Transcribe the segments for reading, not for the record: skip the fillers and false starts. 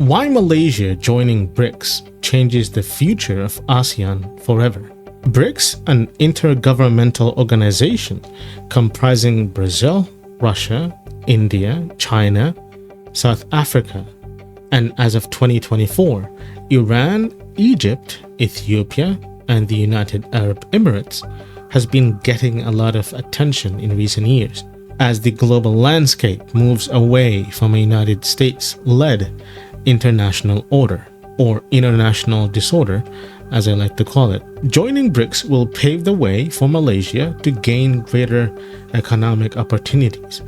Why Malaysia joining BRICS changes the future of ASEAN forever. BRICS, an intergovernmental organization comprising Brazil, Russia, India, China, South Africa, and as of 2024, Iran, Egypt, Ethiopia, and the United Arab Emirates, has been getting a lot of attention in recent years as the global landscape moves away from a United States-led international order, or international disorder, as I like to call it. Joining BRICS will pave the way for Malaysia to gain greater economic opportunities,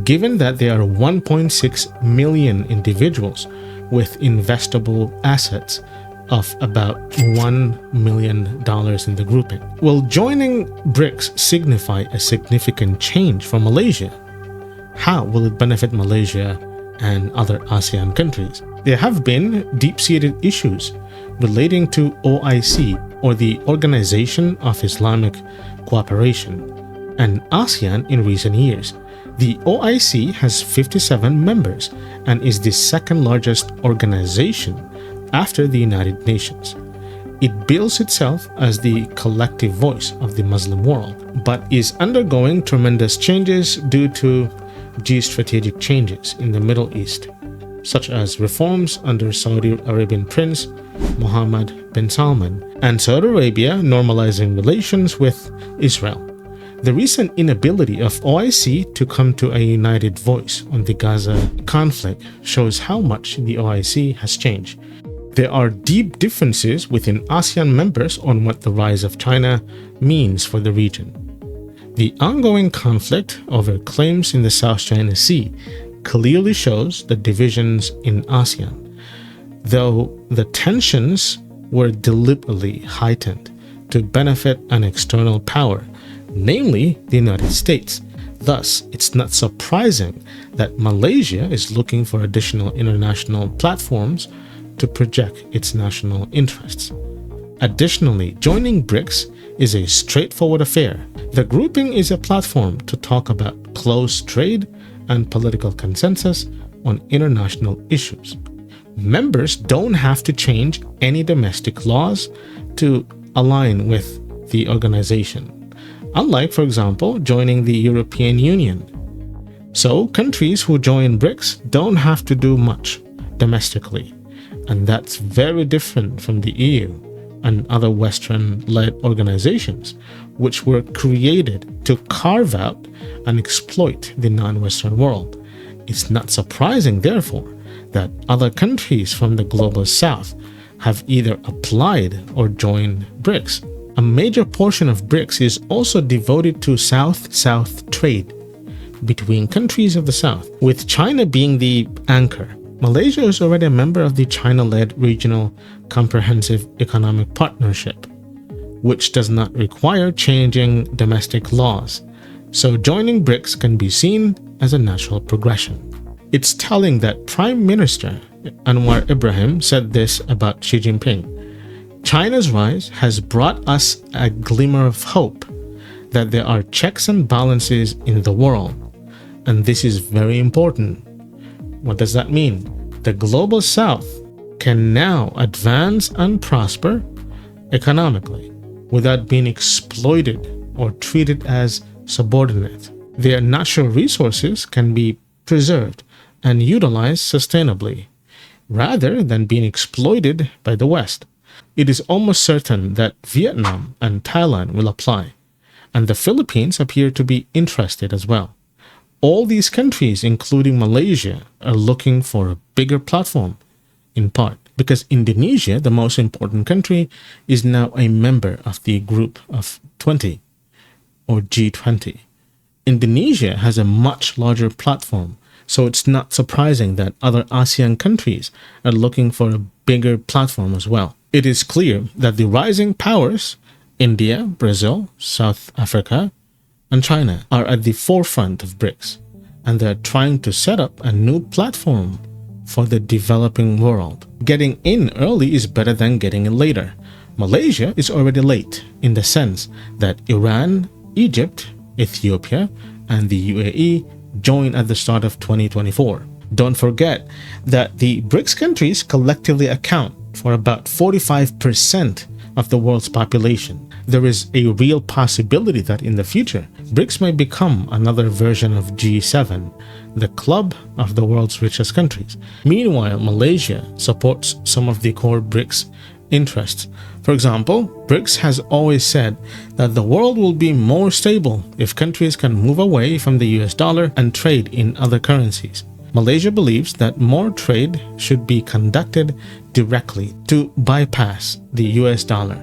given that there are 1.6 million individuals with investable assets of about $1 million in the grouping. Will joining BRICS signify a significant change for Malaysia? How will it benefit Malaysia and other ASEAN countries? There have been deep-seated issues relating to OIC, or the Organization of Islamic Cooperation, and ASEAN in recent years. The OIC has 57 members and is the second largest organization after the United Nations. It bills itself as the collective voice of the Muslim world, but is undergoing tremendous changes due to geostrategic changes in the Middle East, such as reforms under Saudi Arabian Prince Mohammed bin Salman, and Saudi Arabia normalizing relations with Israel. The recent inability of OIC to come to a united voice on the Gaza conflict shows how much the OIC has changed. There are deep differences within ASEAN members on what the rise of China means for the region. The ongoing conflict over claims in the South China Sea clearly shows the divisions in ASEAN, though the tensions were deliberately heightened to benefit an external power, namely the United States. Thus, it's not surprising that Malaysia is looking for additional international platforms to project its national interests. Additionally, joining BRICS is a straightforward affair. The grouping is a platform to talk about close trade and political consensus on international issues. Members don't have to change any domestic laws to align with the organization, unlike, for example, joining the European Union. So, countries who join BRICS don't have to do much domestically, and that's very different from the EU and other Western-led organizations, which were created to carve out and exploit the non-Western world. It's not surprising, therefore, that other countries from the global south have either applied or joined BRICS. A major portion of BRICS is also devoted to South-South trade between countries of the South, with China being the anchor. Malaysia is already a member of the China-led Regional Comprehensive Economic Partnership, which does not require changing domestic laws, so joining BRICS can be seen as a natural progression. It's telling that Prime Minister Anwar Ibrahim said this about Xi Jinping. China's rise has brought us a glimmer of hope that there are checks and balances in the world, and this is very important. What does that mean? The global south can now advance and prosper economically without being exploited or treated as subordinate. Their natural resources can be preserved and utilized sustainably, rather than being exploited by the West. It is almost certain that Vietnam and Thailand will apply, and the Philippines appear to be interested as well. All these countries, including Malaysia, are looking for a bigger platform, in part because Indonesia, the most important country, is now a member of the Group of 20, or G20. Indonesia has a much larger platform, so it's not surprising that other ASEAN countries are looking for a bigger platform as well. It is clear that the rising powers, India, Brazil, South Africa, and China, are at the forefront of BRICS, and they're trying to set up a new platform for the developing world. Getting in early is better than getting in later. Malaysia is already late in the sense that Iran, Egypt, Ethiopia, and the UAE joined at the start of 2024. Don't forget that the BRICS countries collectively account for about 45% of the world's population. There is a real possibility that in the future, BRICS may become another version of G7, the club of the world's richest countries. Meanwhile, Malaysia supports some of the core BRICS interests. For example, BRICS has always said that the world will be more stable if countries can move away from the US dollar and trade in other currencies. Malaysia believes that more trade should be conducted directly to bypass the US dollar.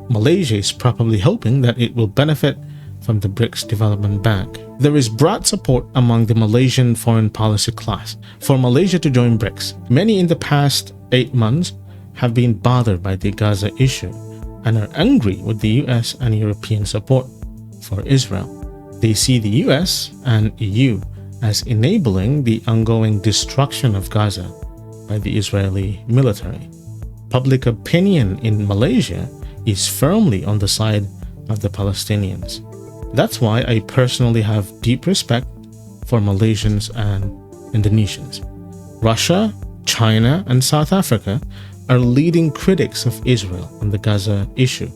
Malaysia is probably hoping that it will benefit from the BRICS Development Bank. There is broad support among the Malaysian foreign policy class for Malaysia to join BRICS. Many in the past 8 months have been bothered by the Gaza issue and are angry with the US and European support for Israel. They see the US and EU as enabling the ongoing destruction of Gaza by the Israeli military. Public opinion in Malaysia is firmly on the side of the Palestinians. That's why I personally have deep respect for Malaysians and Indonesians. Russia, China, and South Africa are leading critics of Israel on the Gaza issue.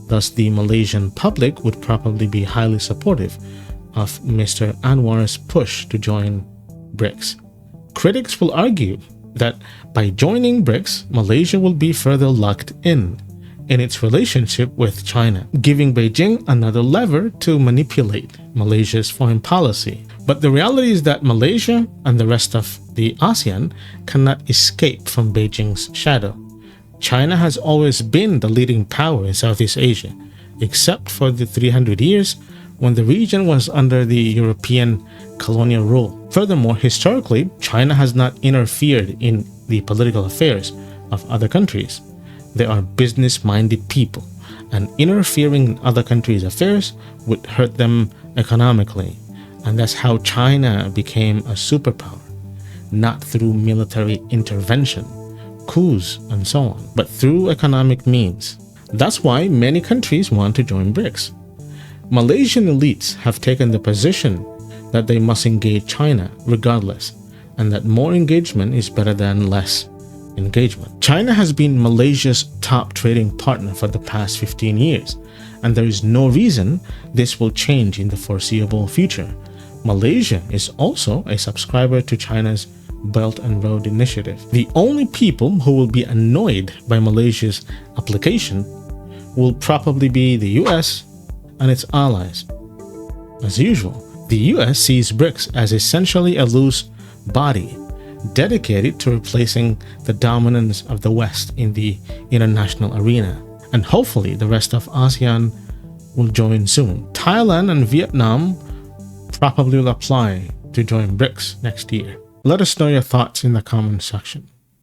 Thus, the Malaysian public would probably be highly supportive of Mr. Anwar's push to join BRICS. Critics will argue that by joining BRICS, Malaysia will be further locked in its relationship with China, giving Beijing another lever to manipulate Malaysia's foreign policy. But the reality is that Malaysia and the rest of the ASEAN cannot escape from Beijing's shadow. China has always been the leading power in Southeast Asia, except for the 300 years when the region was under the European colonial rule. Furthermore, historically, China has not interfered in the political affairs of other countries. They are business-minded people, and interfering in other countries' affairs would hurt them economically. And that's how China became a superpower, not through military intervention, coups, and so on, but through economic means. That's why many countries want to join BRICS. Malaysian elites have taken the position that they must engage China regardless, and that more engagement is better than less engagement. China has been Malaysia's top trading partner for the past 15 years, and there is no reason this will change in the foreseeable future. Malaysia is also a subscriber to China's Belt and Road Initiative. The only people who will be annoyed by Malaysia's application will probably be the US and its allies. As usual, the US sees BRICS as essentially a loose body dedicated to replacing the dominance of the West in the international arena. And hopefully the rest of ASEAN will join soon. Thailand and Vietnam probably will apply to join BRICS next year. Let us know your thoughts in the comment section.